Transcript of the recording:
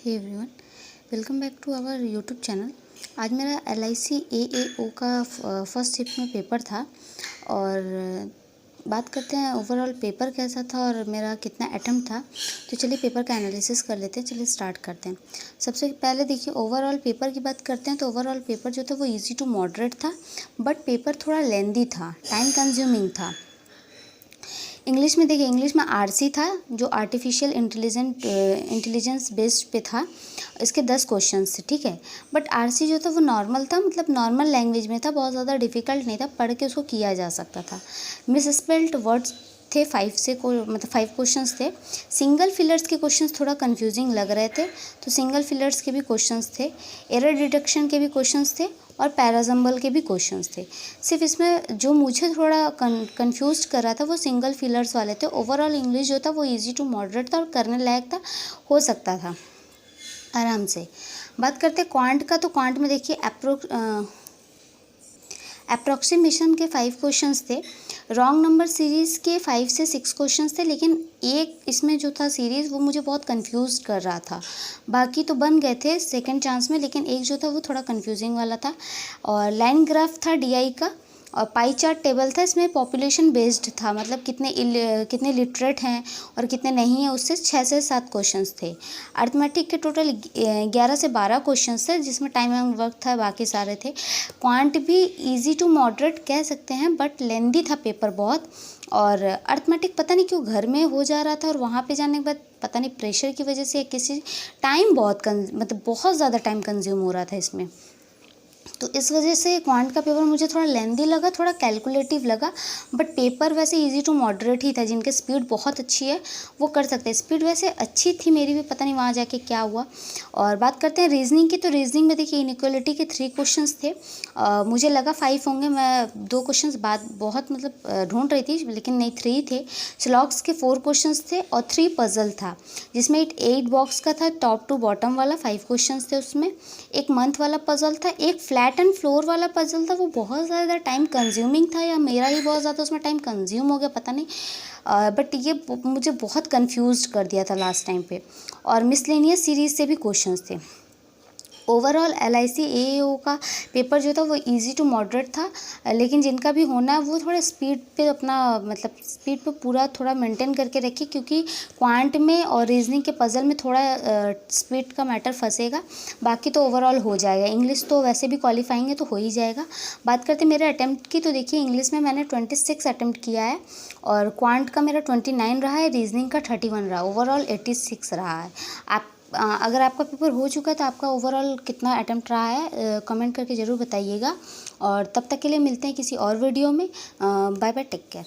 Hey everyone, welcome back to our YouTube channel. आज मेरा LIC AAO का first shift में पेपर था और बात करते हैं ओवरऑल पेपर कैसा था और मेरा कितना अटेम्प्ट था। तो चलिए पेपर का एनालिसिस कर लेते हैं। चलिए स्टार्ट करते हैं। सबसे पहले देखिए ओवरऑल पेपर की बात करते हैं तो ओवरऑल पेपर जो था वो ईजी टू मॉडरेट था, बट पेपर थोड़ा लेंदी था, टाइम कंज्यूमिंग था। इंग्लिश में देखिए, इंग्लिश में RC था जो आर्टिफिशियल इंटेलिजेंस बेस्ड पे था। इसके 10 क्वेश्चंस थे, ठीक है। बट RC जो था वो नॉर्मल था, मतलब नॉर्मल लैंग्वेज में था, बहुत ज़्यादा डिफ़िकल्ट नहीं था, पढ़ के उसको किया जा सकता था। मिस स्पेल्ड वर्ड्स थे 5 क्वेश्चंस थे। सिंगल फिलर्स के क्वेश्चंस थोड़ा कंफ्यूजिंग लग रहे थे, तो सिंगल फिलर्स के भी क्वेश्चंस थे। एरर डिटेक्शन के भी क्वेश्चंस थे और पैराजम्बल के भी क्वेश्चंस थे। सिर्फ इसमें जो मुझे थोड़ा कंफ्यूज कर रहा था वो सिंगल फिलर्स वाले थे। ओवरऑल इंग्लिश जो था वो इजी टू मॉडरेट था और करने लायक था, हो सकता था आराम से। बात करते हैं क्वांट का, तो क्वांट में देखिए अप्रोक्सीमेशन के 5 क्वेश्चंस थे। रॉन्ग नंबर सीरीज़ के 5 से 6 क्वेश्चंस थे, लेकिन एक इसमें जो था सीरीज़ वो मुझे बहुत कंफ्यूज कर रहा था। बाकी तो बन गए थे सेकंड चांस में, लेकिन एक जो था वो थोड़ा कंफ्यूजिंग वाला था। और लाइन ग्राफ था DI का, और पाई चार्ट टेबल था। इसमें पॉपुलेशन बेस्ड था, मतलब कितने लिटरेट हैं और कितने नहीं हैं, उससे 6 से 7 क्वेश्चंस थे। अर्थमेटिक के टोटल 11 से 12 क्वेश्चंस थे, जिसमें टाइम एंड वर्क था, बाकी सारे थे। क्वांट भी इजी टू मॉडरेट कह सकते हैं, बट लेंदी था पेपर बहुत। और अर्थमेटिक पता नहीं क्यों घर में हो जा रहा था और वहाँ पे जाने के बाद पता नहीं प्रेशर की वजह से या किसी टाइम मतलब बहुत ज़्यादा टाइम कंज्यूम हो रहा था इसमें, तो इस वजह से क्वांट का पेपर मुझे थोड़ा लेंदी लगा, थोड़ा कैलकुलेटिव लगा। बट पेपर वैसे इजी टू मॉडरेट ही था। जिनके स्पीड बहुत अच्छी है वो कर सकते हैं। स्पीड वैसे अच्छी थी मेरी भी, पता नहीं वहाँ जाके क्या हुआ। और बात करते हैं रीजनिंग की, तो रीजनिंग में देखिए इनइक्वालिटी के 3 क्वेश्चंस थे। मुझे लगा 5 होंगे, मैं 2 क्वेश्चंस बाद बहुत मतलब ढूंढ रही थी, लेकिन नहीं 3 थे। स्लॉग्स के 4 क्वेश्चंस थे और 3 पजल था, जिसमें 8 बॉक्स का था, टॉप टू बॉटम वाला 5 क्वेश्चंस थे उसमें। एक मंथ वाला पजल था, एक फ्लैट एंड फ्लोर वाला पजल था। वो बहुत ज़्यादा टाइम कंज्यूमिंग था, या मेरा ही बहुत ज़्यादा उसमें टाइम कंज्यूम हो गया, पता नहीं। बट ये मुझे बहुत कंफ्यूज कर दिया था लास्ट टाइम पे। और मिसलेनियस सीरीज़ से भी क्वेश्चंस थे। ओवरऑल LIC AAO का पेपर जो था वो इजी टू मॉडरेट था, लेकिन जिनका भी होना है वो थोड़ा स्पीड पे अपना मतलब स्पीड पे पूरा थोड़ा मेंटेन करके रखिए, क्योंकि क्वांट में और रीजनिंग के पजल में थोड़ा स्पीड का मैटर फंसेगा। बाकी तो ओवरऑल हो जाएगा। इंग्लिश तो वैसे भी क्वालिफाइंग है तो हो ही जाएगा। बात करते मेरे अटैम्प्ट की, तो देखिए इंग्लिश में मैंने 26 अटैम्प्ट किया है और क्वांट का मेरा 29 रहा है, रीजनिंग का 31 रहा, ओवरऑल 86 रहा है। आप अगर आपका पेपर हो चुका है तो आपका ओवरऑल कितना अटेम्प्ट रहा है कमेंट करके ज़रूर बताइएगा। और तब तक के लिए मिलते हैं किसी और वीडियो में। Bye bye, take care.